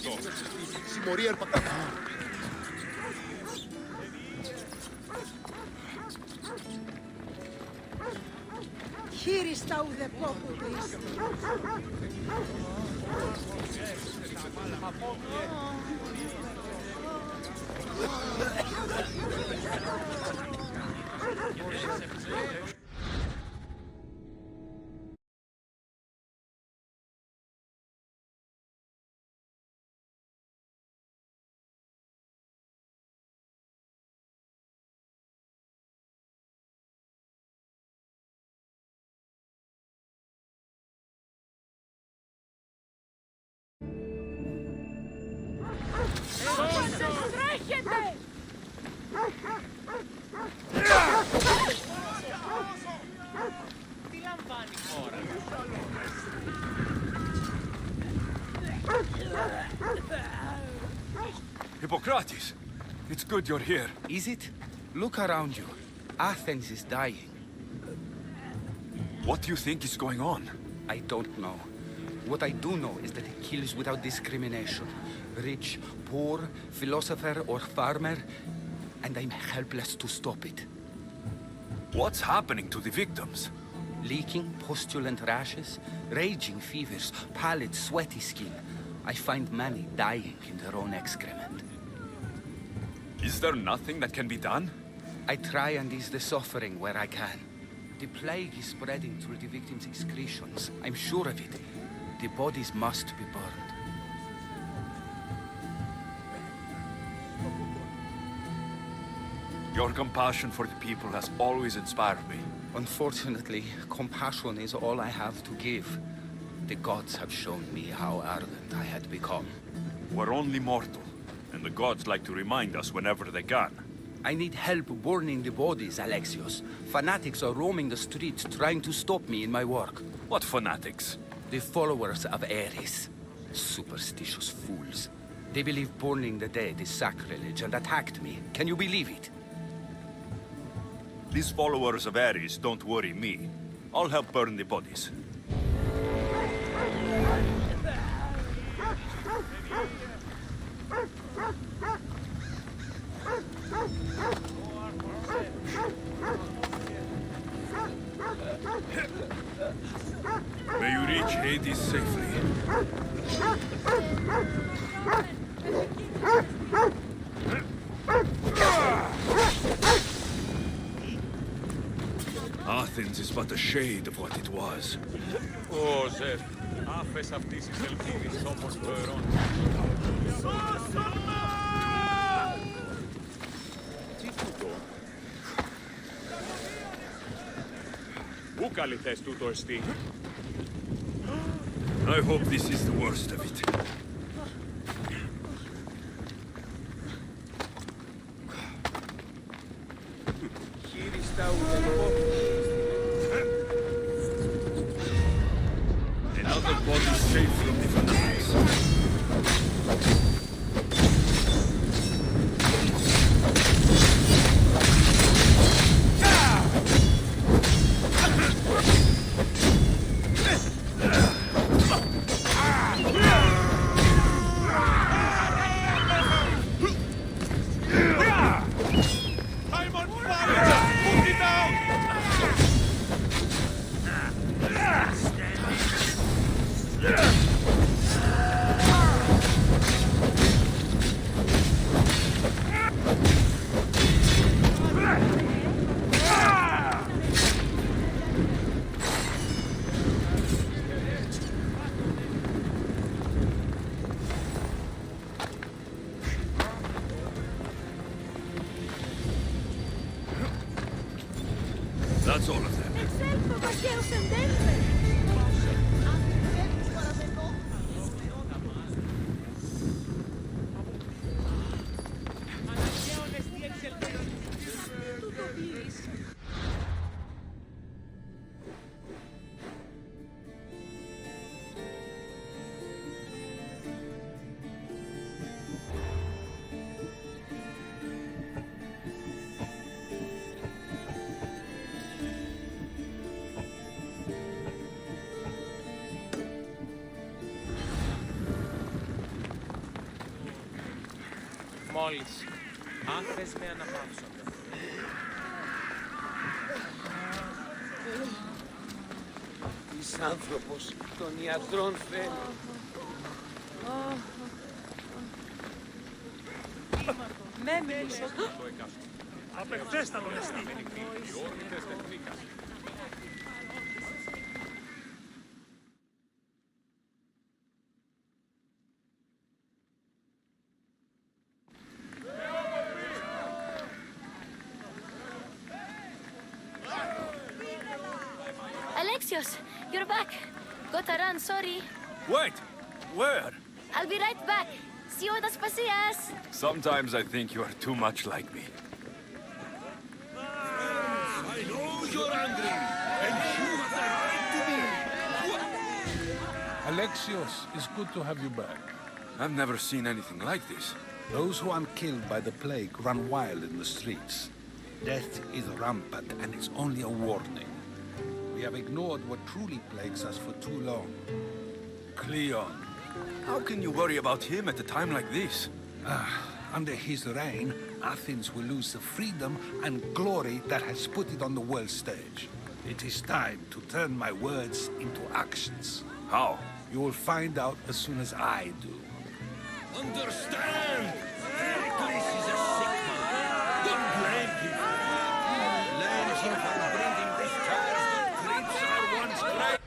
αυτό. Συμμορία ερπακτά. Χείριστα ουδεπόκου Χριστού. Τρέχετε! Τι λαμβάνει η χώρα? Hippocrates! It's good you're here. Is it? Look around you. Athens is dying. What do you think is going on? I don't know. What I do know is that it kills without discrimination. Rich, poor, philosopher or farmer, and I'm helpless to stop it. What's happening to the victims? Leaking, postulant rashes, raging fevers, pallid, sweaty skin. I find many dying in their own excrement. Is there nothing that can be done? I try and ease the suffering where I can. The plague is spreading through the victims' excretions. I'm sure of it. The bodies must be burned. Your compassion for the people has always inspired me. Unfortunately, compassion is all I have to give. The gods have shown me how arrogant I had become. We're only mortal, and the gods like to remind us whenever they can. I need help burning the bodies, Alexios. Fanatics are roaming the streets trying to stop me in my work. What fanatics? The followers of Ares. Superstitious fools. They believe burning the dead is sacrilege and attacked me. Can you believe it? These followers of Ares don't worry me. I'll help burn the bodies. May you reach Hades safely. Athens is but a shade of what it was. Ω, Ζεφ, άφες αυτής της ελπίδης όμως πέρον. Τι τούτο? Πού καλυθές τούτο εστί? I hope this is the worst of it. Χείριστα ουδεπόκου. Another body safe from the fanatics. I'm on fire! Put me down! That's all of them. Εξέλθω, Βαγγέλος εντέλθε. μόλυνση. Αν θες με αναπαύσονται. Της άνθρωπος των ιατρών θέλει. Με μίλησε. Απεχθέστατο εστί. Οι όρνητες τεχνίκας. Alexios, you're back. Gotta run, sorry. Wait! Where? I'll be right back. See you at Aspasias. Sometimes I think you are too much like me. I know you're angry, and you have the right to be. Alexios, it's good to have you back. I've never seen anything like this. Those who aren't killed by the plague run wild in the streets. Death is rampant, and it's only a warning. We have ignored what truly plagues us for too long. Cleon, how can you worry about him at a time like this? Under his reign, Athens will lose the freedom and glory that has put it on the world stage. It is time to turn my words into actions. How? You will find out as soon as I do. Understand! Pericles is a sick man. Don't blame him. Blame him for bringing this curse that grips our once great.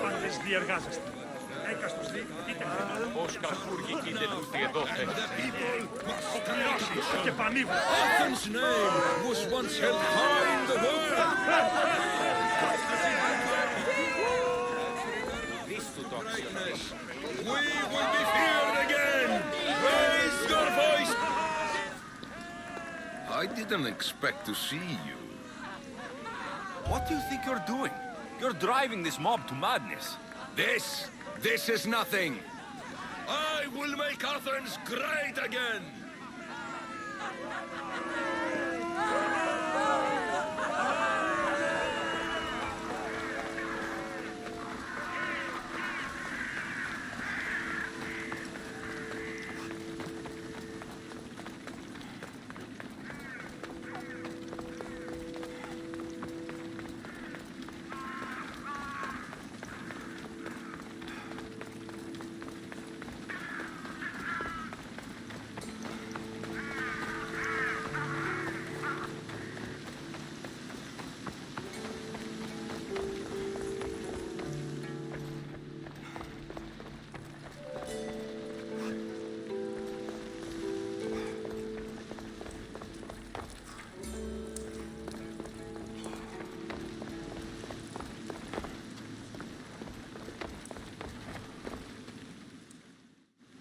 Πάντες διεργάζεστε. Έκαστος δει, είτε Ως καχούργοι κοίται τούτοι εδώ θες. ο κλειώσεις και πανίβο. Athens' name was once held high in the world. We will be feared again. Raise your voice. I didn't expect to see you. What do you think you're doing? You're driving this mob to madness. This is nothing. I will make Athens great again.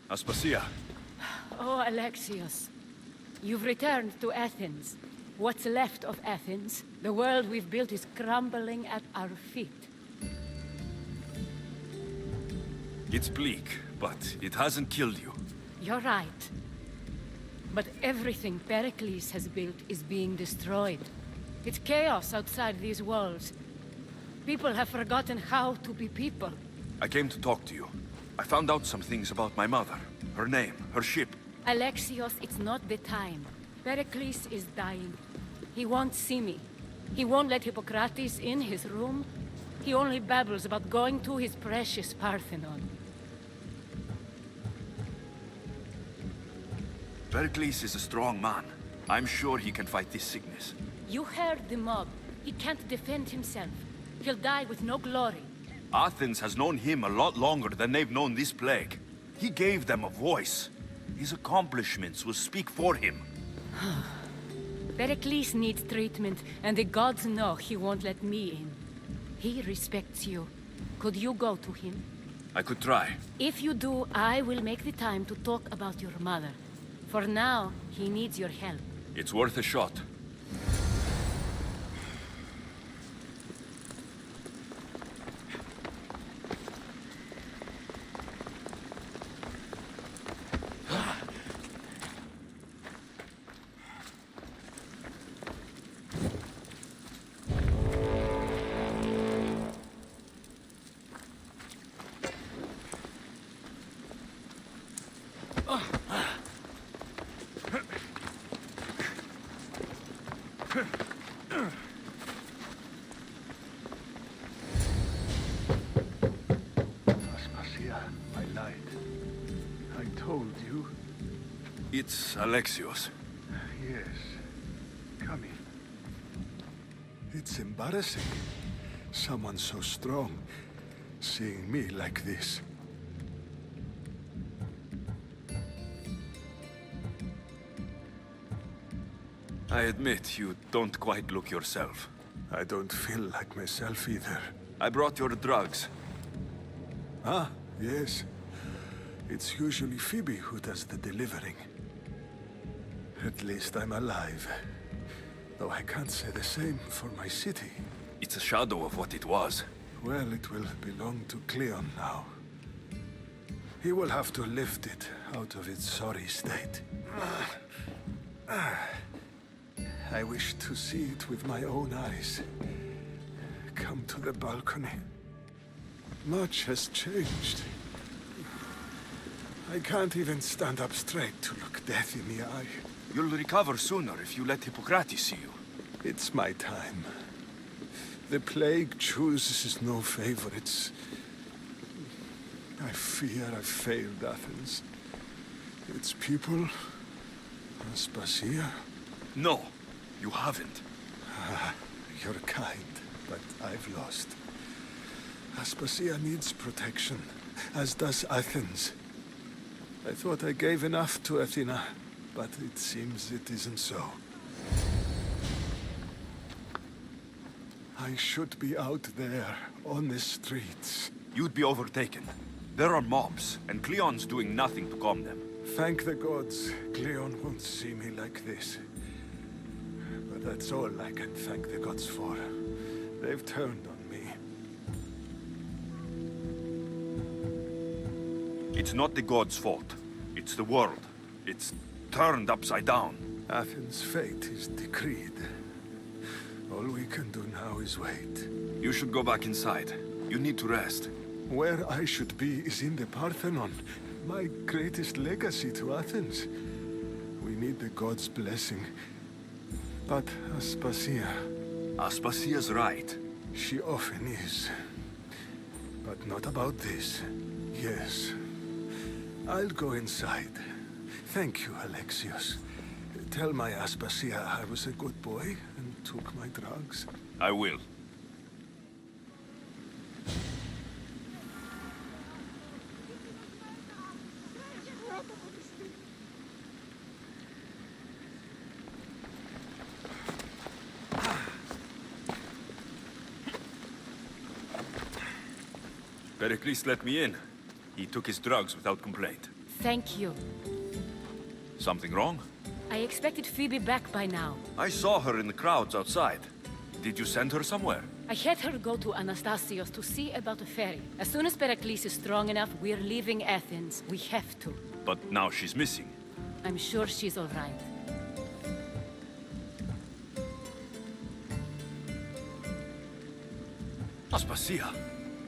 Aspasia, Oh, Alexios. You've returned to Athens. What's left of Athens, the world we've built is crumbling at our feet. it's bleak, but it hasn't killed you. You're right. But everything Pericles has built is being destroyed. It's chaos outside these walls. People have forgotten how to be people. I came to talk to you. I found out some things about my mother, her name, her ship. Alexios, it's not the time. Pericles is dying. He won't see me. He won't let Hippocrates in his room. He only babbles about going to his precious Parthenon. Pericles is a strong man. I'm sure he can fight this sickness. You heard the mob. He can't defend himself. He'll die with no glory. Athens has known him a lot longer than they've known this plague. He gave them a voice. His accomplishments will speak for him. Pericles needs treatment, and the gods know he won't let me in. He respects you. Could you go to him? I could try. If you do, I will make the time to talk about your mother. For now, he needs your help. It's worth a shot. Aspasia, I lied. I told you. It's Alexios. Yes. Come in. It's embarrassing. Someone so strong, seeing me like this. I admit you don't quite look yourself. I don't feel like myself either. I brought your drugs. Ah, yes. It's usually Phoebe who does the delivering. At least I'm alive. Though I can't say the same for my city. It's a shadow of what it was. Well, it will belong to Cleon now. He will have to lift it out of its sorry state. I wish to see it with my own eyes. Come to the balcony. Much has changed. I can't even stand up straight to look death in the eye. You'll recover sooner if you let Hippocrates see you. It's my time. The plague chooses no favorites. I fear I've failed Athens. Its people, Aspasia. No, you haven't. You're kind, but I've lost. Aspasia needs protection, as does Athens. I thought I gave enough to Athena, but it seems it isn't so. I should be out there, on the streets. You'd be overtaken. There are mobs, and Cleon's doing nothing to calm them. Thank the gods, Cleon won't see me like this. But that's all I can thank the gods for. They've turned on me. It's not the gods' fault. It's the world. It's turned upside down. Athens' fate is decreed. All we can do now is wait. You should go back inside. You need to rest. Where I should be is in the Parthenon, my greatest legacy to Athens. We need the gods' blessing. But Aspasia... Aspasia's right. She often is. But not about this. Yes. I'll go inside. Thank you, Alexios. Tell my Aspasia I was a good boy and took my drugs. I will. Pericles let me in. He took his drugs without complaint. Thank you. Something wrong? I expected Phoebe back by now. I saw her in the crowds outside. Did you send her somewhere? I had her go to Anastasios to see about a ferry. As soon as Pericles is strong enough, we're leaving Athens. We have to. But now she's missing. I'm sure she's all right. Aspasia,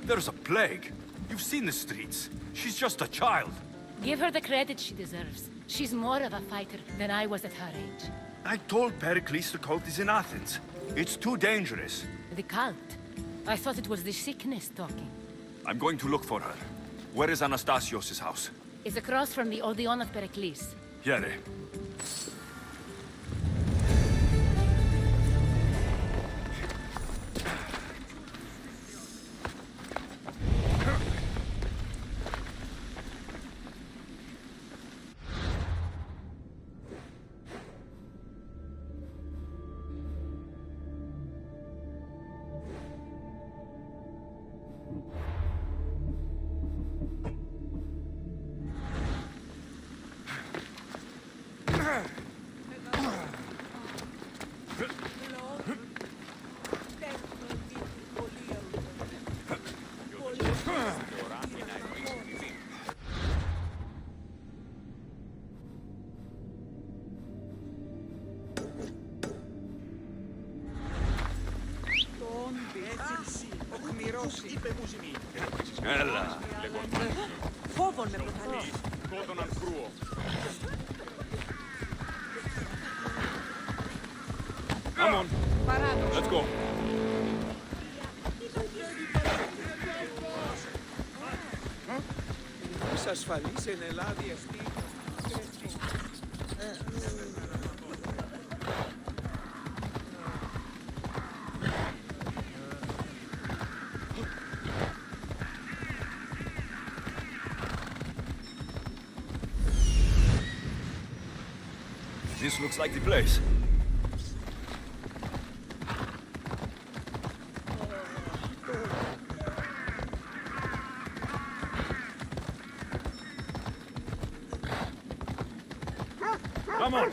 there's a plague. You've seen the streets. She's just a child. Give her the credit she deserves. She's more of a fighter than I was at her age. I told Pericles the cult is in Athens. It's too dangerous. The cult? I thought it was the sickness talking. I'm going to look for her. Where is Anastasios' house? It's across from the Odeon of Pericles. Here. Έλα. Φόβον με προκαλεί. Σκότωναν κρούο. Come on. Let's go. ασφαλής εν Ελλάδη αυτή. This looks like the place. Come on!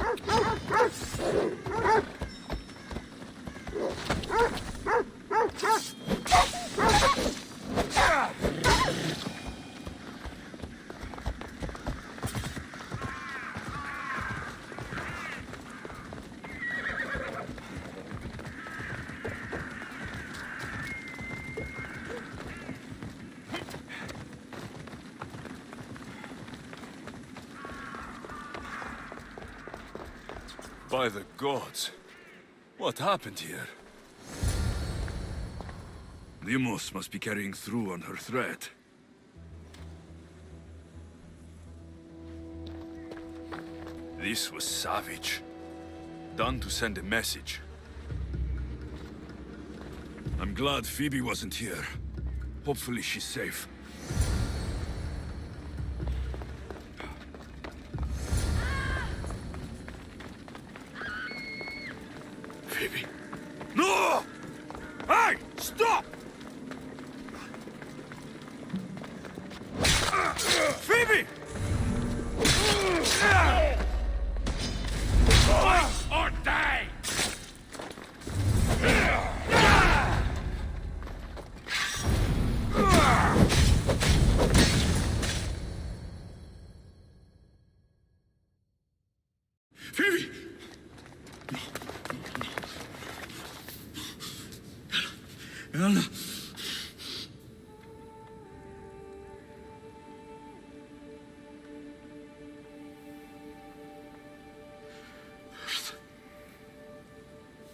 By the gods, what happened here? Limos must be carrying through on her threat. This was savage. Done to send a message. I'm glad Phoebe wasn't here. Hopefully she's safe. Phoebe. No! Hey! Stop! Phoebe! Fight or die! Phoebe! Ella.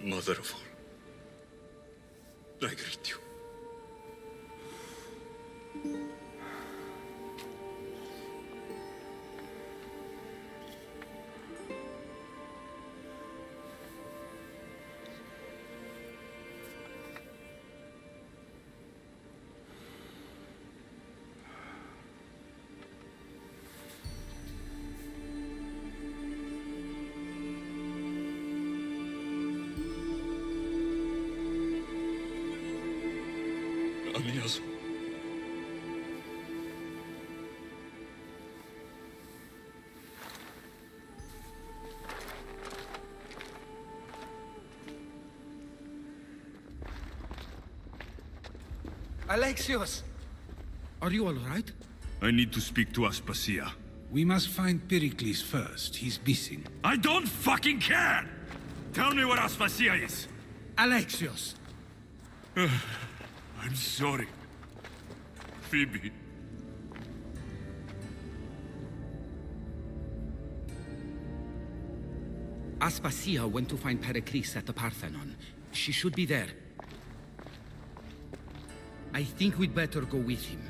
Mother of all, I greet you. Anias. Alexios! Are you all right? I need to speak to Aspasia. We must find Pericles first. He's missing. I don't fucking care! Tell me where Aspasia is! Alexios! I'm sorry. Phoebe. Aspasia went to find Pericles at the Parthenon. She should be there. I think we'd better go with him.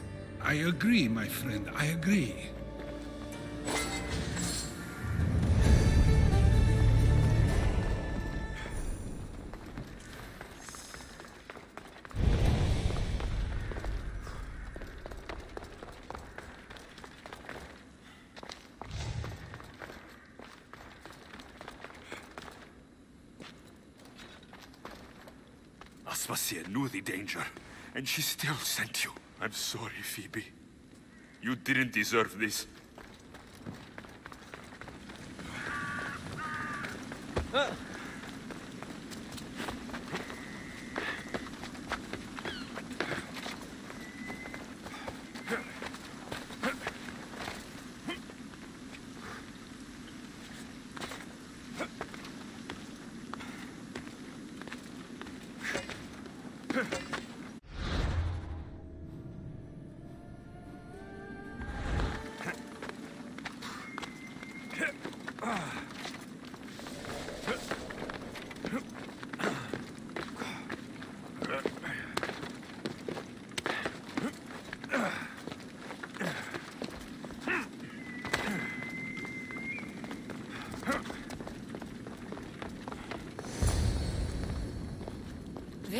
I agree, my friend. I agree. Aspasia knew the danger, and she still sent you. I'm sorry, Phoebe. You didn't deserve this.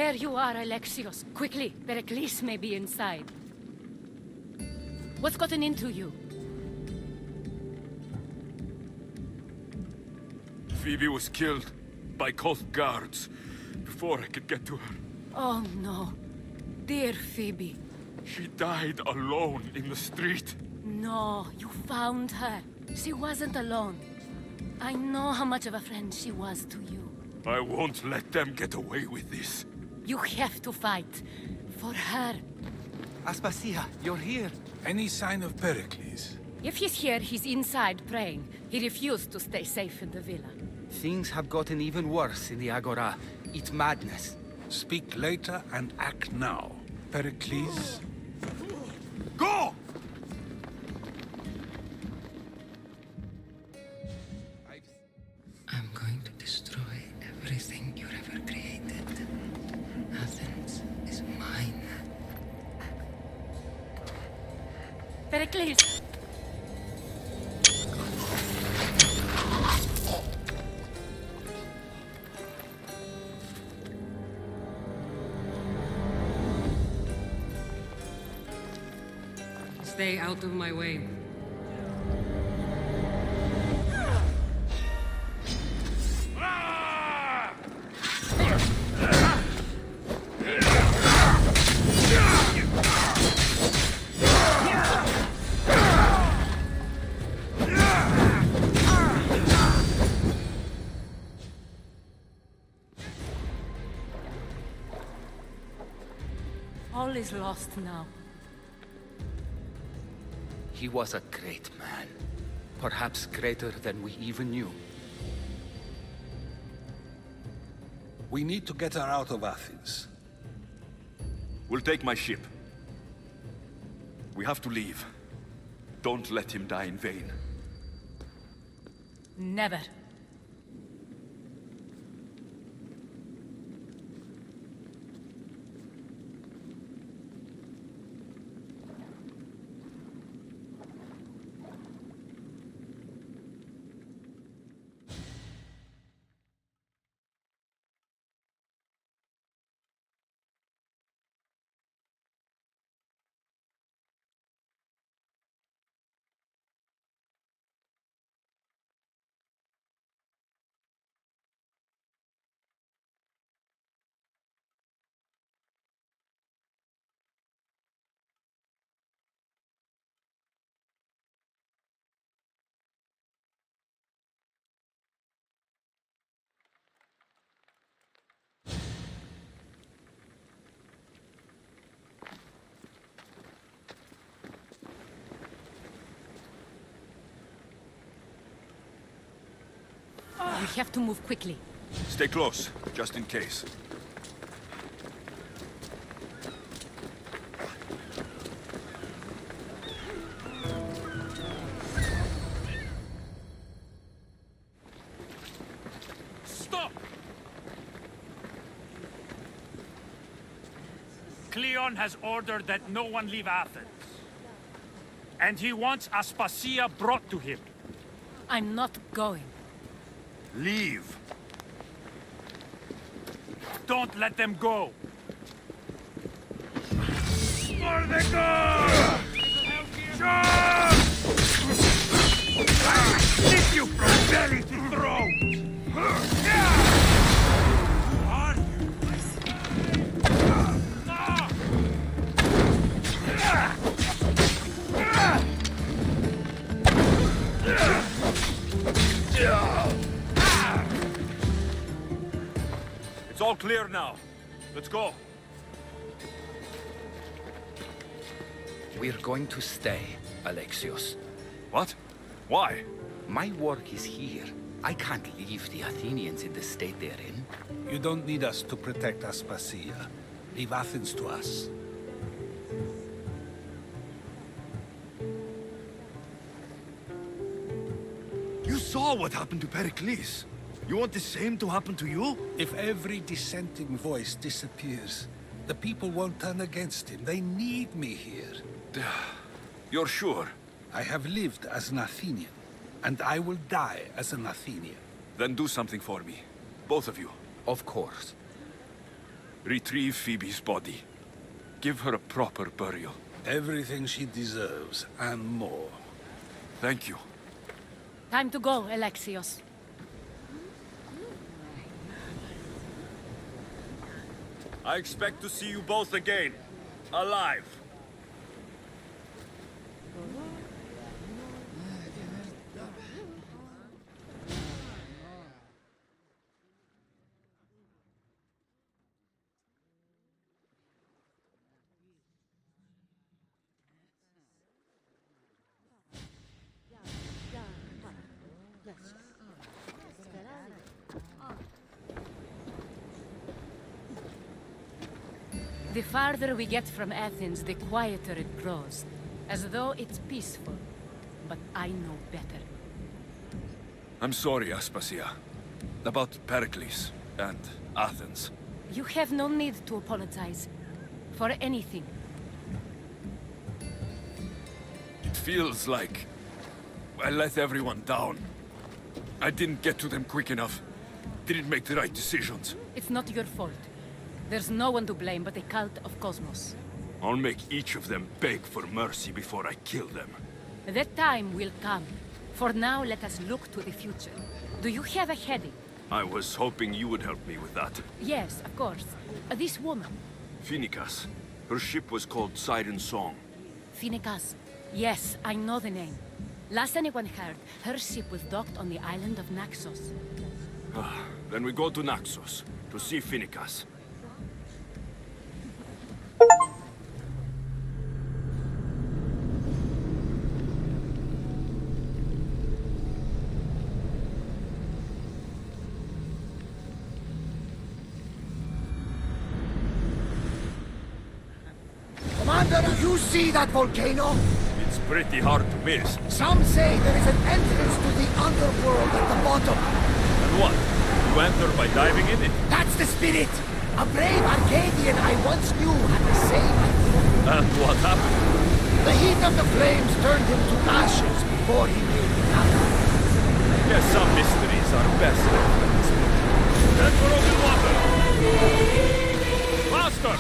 There you are, Alexios. Quickly, Pericles may be inside. What's gotten into you? Phoebe was killed by Koth guards before I could get to her. Oh no. Dear Phoebe. She died alone in the street. No, you found her. She wasn't alone. I know how much of a friend she was to you. I won't let them get away with this. You have to fight. For her. Aspasia, you're here. Any sign of Pericles? If he's here, he's inside praying. He refused to stay safe in the villa. Things have gotten even worse in the Agora. It's madness. Speak later and act now. Pericles? Go! I'm going to destroy everything you've ever created. Athens is mine. Pericles! Stay out of my way. All is lost now. He was a great man. Perhaps greater than we even knew. We need to get her out of Athens. We'll take my ship. We have to leave. Don't let him die in vain. Never. We have to move quickly. Stay close, just in case. Stop! Cleon has ordered that no one leave Athens. And he wants Aspasia brought to him. I'm not going. Leave! Don't let them go! For the goal! Jump! Lift you from belly to throat! Who are you? It's all clear now. Let's go. We're going to stay, Alexios. What? Why? My work is here. I can't leave the Athenians in the state they're in. You don't need us to protect Aspasia. Leave Athens to us. You saw what happened to Pericles. You want the same to happen to you? If every dissenting voice disappears, the people won't turn against him. They need me here. You're sure? I have lived as an Athenian, and I will die as an Athenian. Then do something for me. Both of you. Of course. Retrieve Phoebe's body. Give her a proper burial. Everything she deserves, and more. Thank you. Time to go, Alexios. I expect to see you both again. Alive. The farther we get from Athens, the quieter it grows. As though it's peaceful. But I know better. I'm sorry, Aspasia. About Pericles and Athens. You have no need to apologize. For anything. It feels like I let everyone down. I didn't get to them quick enough. Didn't make the right decisions. It's not your fault. There's no one to blame but the cult of Cosmos. I'll make each of them beg for mercy before I kill them. That time will come. For now, let us look to the future. Do you have a heading? I was hoping you would help me with that. Yes, of course. This woman. Phoenicas. Her ship was called Siren Song. Phoenicas. Yes, I know the name. Last anyone heard, her ship was docked on the island of Naxos. Then we go to Naxos to see Phoenicas. Commander, do you see that volcano? It's pretty hard to miss. Some say there is an entrance to the underworld at the bottom. And what? You enter by diving in it? That's the spirit! A brave Arcadian I once knew had the same idea. And what happened? The heat of the flames turned him to ashes before he knew nothing. Yes, some mysteries are best left unexplained. Then for open water! Faster!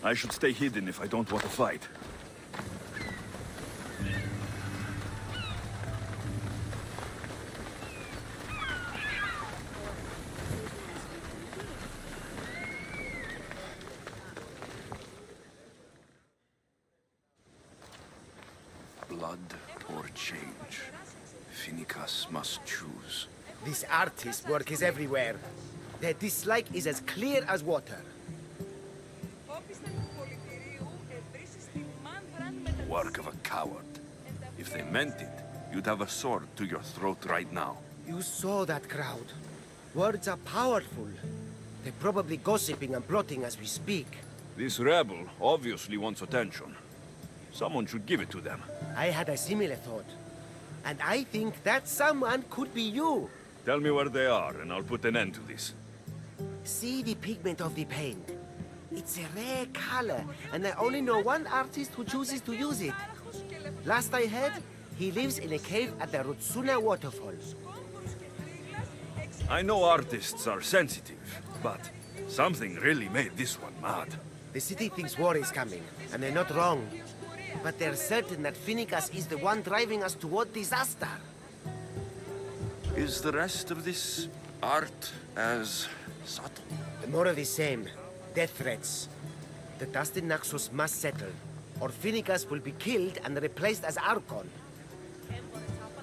I should stay hidden if I don't want to fight. Blood or change? Phoenicas must choose. This artist's work is everywhere. Their dislike is as clear as water. Work of a coward. If they meant it, you'd have a sword to your throat right now. You saw that crowd. Words are powerful. They're probably gossiping and plotting as we speak. This rebel obviously wants attention. Someone should give it to them. I had a similar thought. And I think that someone could be you. Tell me where they are, and I'll put an end to this. See the pigment of the paint. It's a rare color, and I only know one artist who chooses to use it. Last I heard, he lives in a cave at the Rutsuna waterfall. I know artists are sensitive, but something really made this one mad. The city thinks war is coming, and they're not wrong. But they're certain that Finicus is the one driving us toward disaster. Is the rest of this art as subtle? More of the same. Death threats. The dust in Naxos must settle, or Finicus will be killed and replaced as Archon.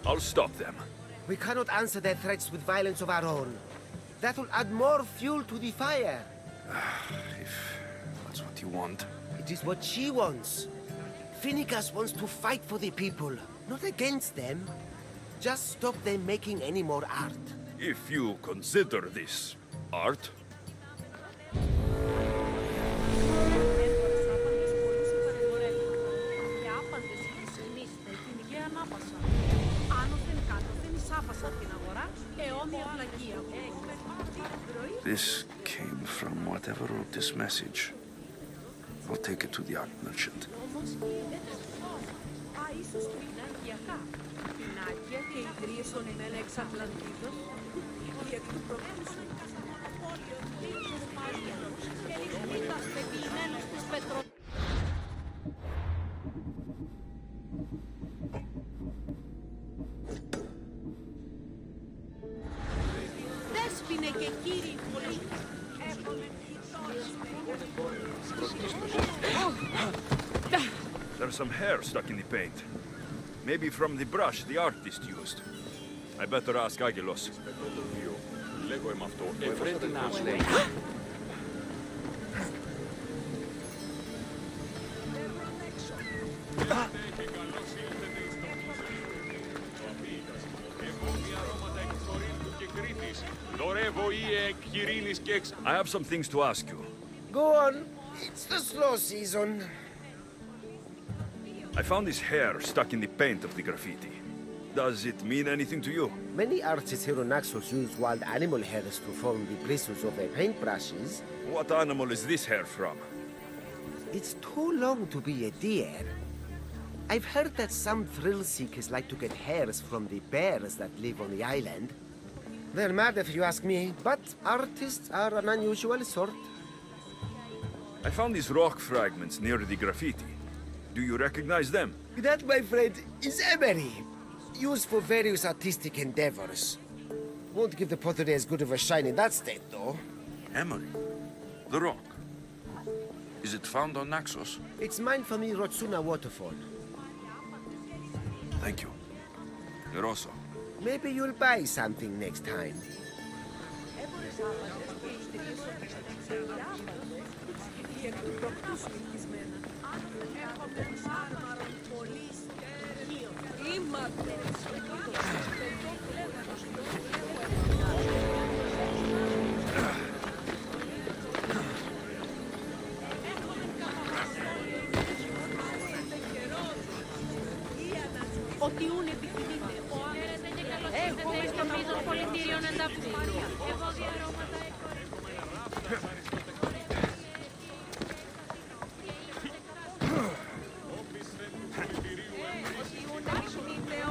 I'll stop them. We cannot answer their threats with violence of our own. That will add more fuel to the fire. If that's what you want. It is what she wants. Finicus wants to fight for the people, not against them. Just stop them making any more art. If you consider this art, this came from whatever wrote this message. I'll take it to the art merchant. Δέσποινε και κύριοι πολίτες, there's some hair stuck in the paint. Maybe from the brush the artist used. I better ask Agilos. I have some things to ask you. Go on. It's the slow season. I found this hair stuck in the paint of the graffiti. Does it mean anything to you? Many artists here on Naxos use wild animal hairs to form the bristles of their paintbrushes. What animal is this hair from? It's too long to be a deer. I've heard that some thrill seekers like to get hairs from the bears that live on the island. They're mad if you ask me, but artists are an unusual sort. I found these rock fragments near the graffiti. Do you recognize them? That, my friend, is emery. Used for various artistic endeavors. Won't give the pottery as good of a shine in that state, though. Emery? The rock? Is it found on Naxos? It's mined from the Rotsuna waterfall. Thank you. Eroso. Maybe you'll buy something next time. Ότι ούν επιχειρείται. Έχουμε στο πίσω πολιτήριο ανταυτήριο. Εγώ διαρώματα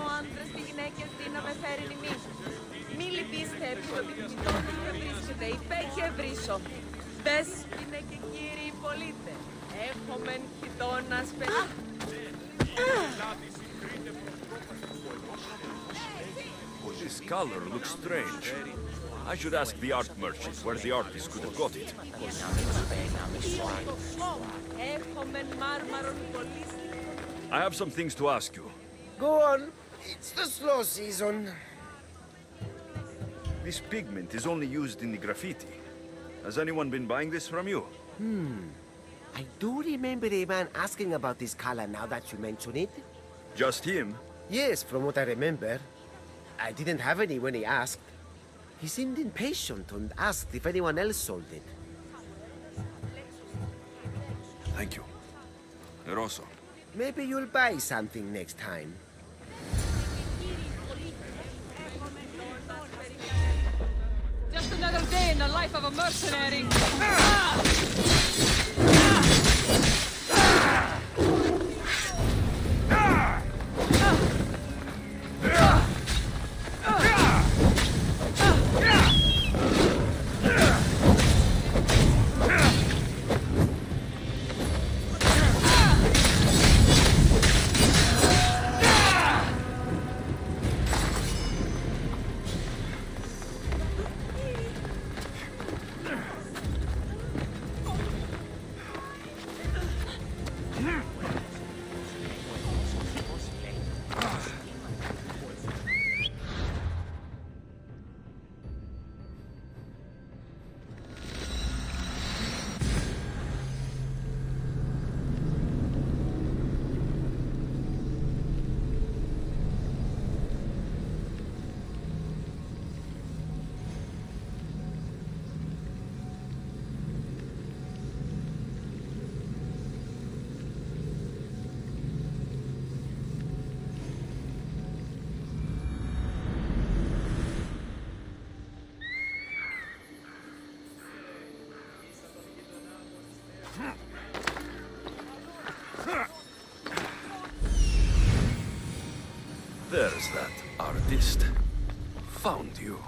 ο άντρας και γυναίκες δύναμε φέρει νημί. Μη λυπήστε επί το επιτυχητό που βρίσκεται. Υπέχει ευρύσω. Δες είναι και κύριοι πολίτες. Έχομεν χιτώνας παιδί. This color looks strange. I should ask the art merchant where the artist could have got it. I have some things to ask you. Go on. It's the slow season. This pigment is only used in the graffiti. Has anyone been buying this from you? I do remember a man asking about this color now that you mention it. Just him? Yes, from what I remember. I didn't have any when he asked. He seemed impatient and asked if anyone else sold it. Thank you. Eroso. Maybe you'll buy something next time. another day in the life of a mercenary. There's that artist. Found you.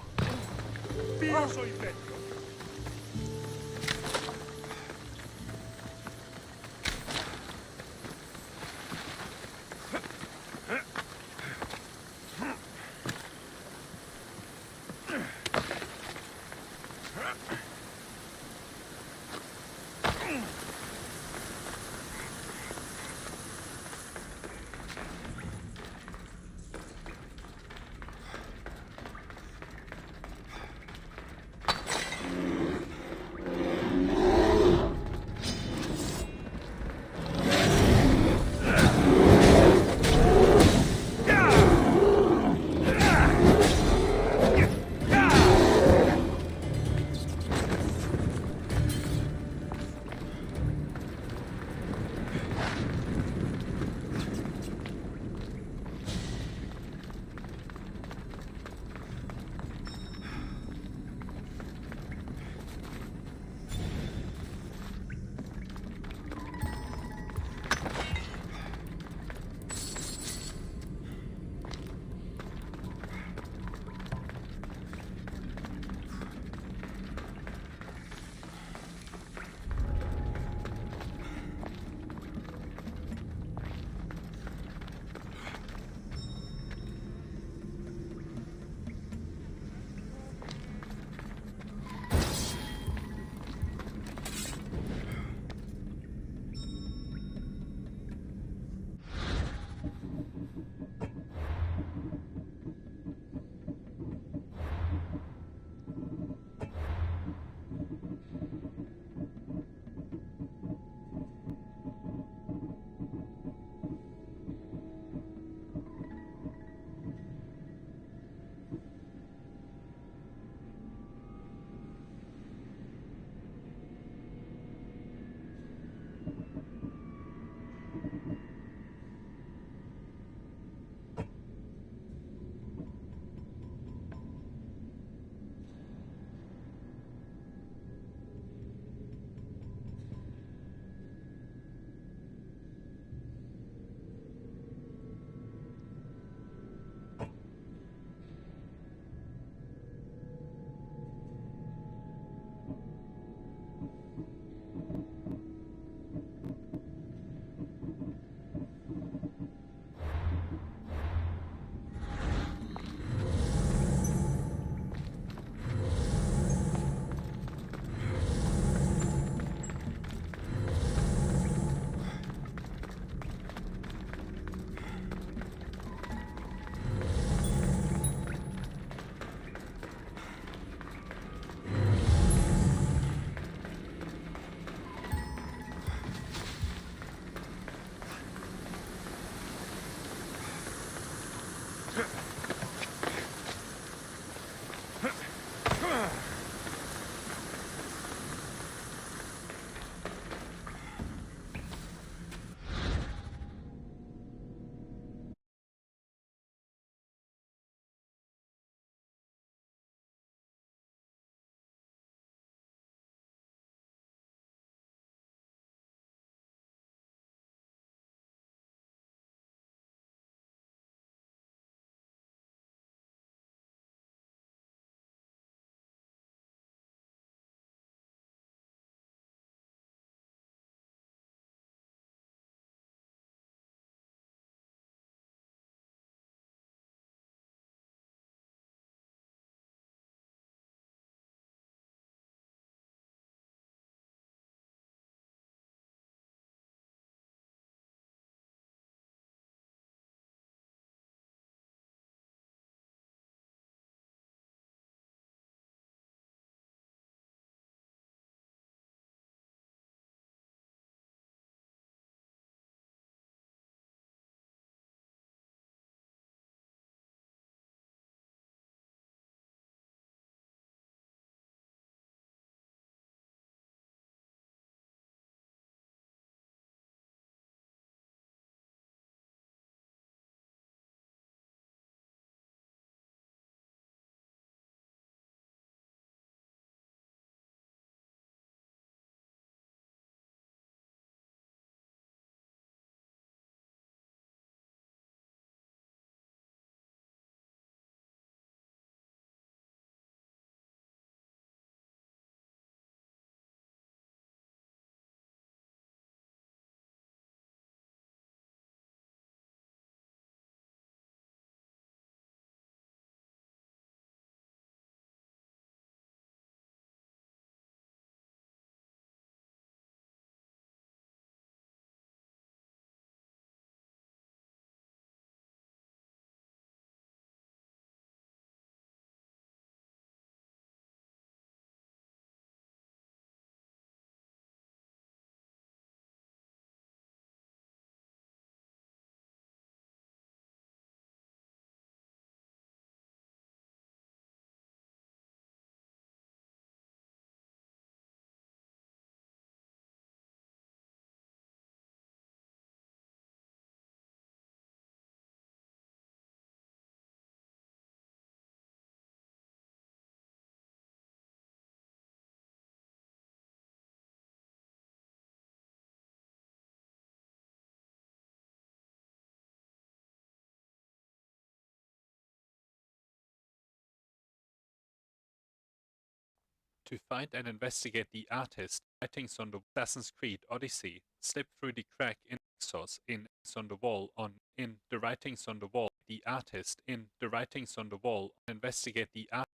To find and investigate the artist, writings on the Assassin's Creed Odyssey, slip through the crack in Exos in on the wall in the writings on the wall, the artist in the writings on the wall, investigate the art.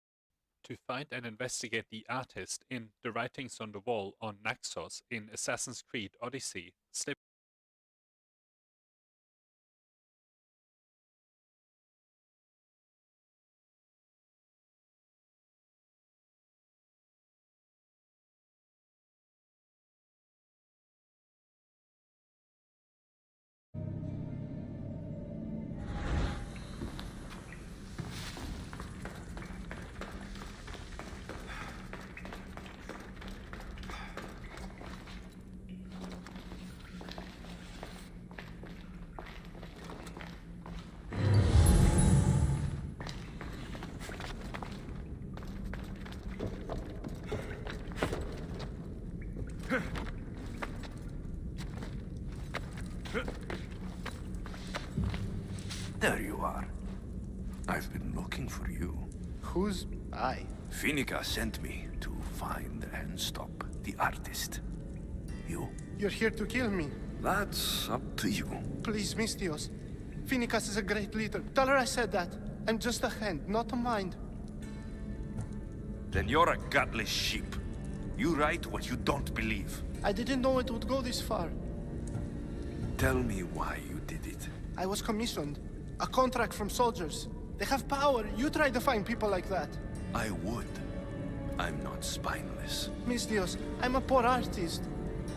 To find and investigate the artist in the writings on the wall on Naxos in Assassin's Creed Odyssey, slip. There you are. I've been looking for you. Who's I? Finica sent me to find and stop the artist. You? You're here to kill me. That's up to you. Please, Mistios. Finicas is a great leader. Tell her I said that. I'm just a hand, not a mind. Then you're a gutless sheep. You write what you don't believe. I didn't know it would go this far. Tell me why you did it. I was commissioned. A contract from soldiers. They have power. You try to find people like that. I would. I'm not spineless. Mistios, I'm a poor artist.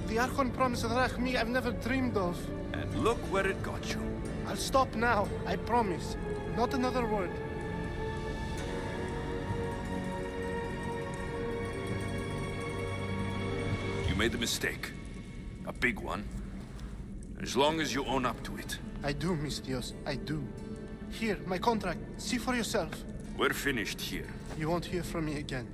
The Archon promised Rach me I've never dreamed of. And look where it got you. I'll stop now, I promise. Not another word. You made a mistake. A big one. As long as you own up to it. I do, Mistios, I do. Here, my contract. See for yourself. We're finished here. You won't hear from me again.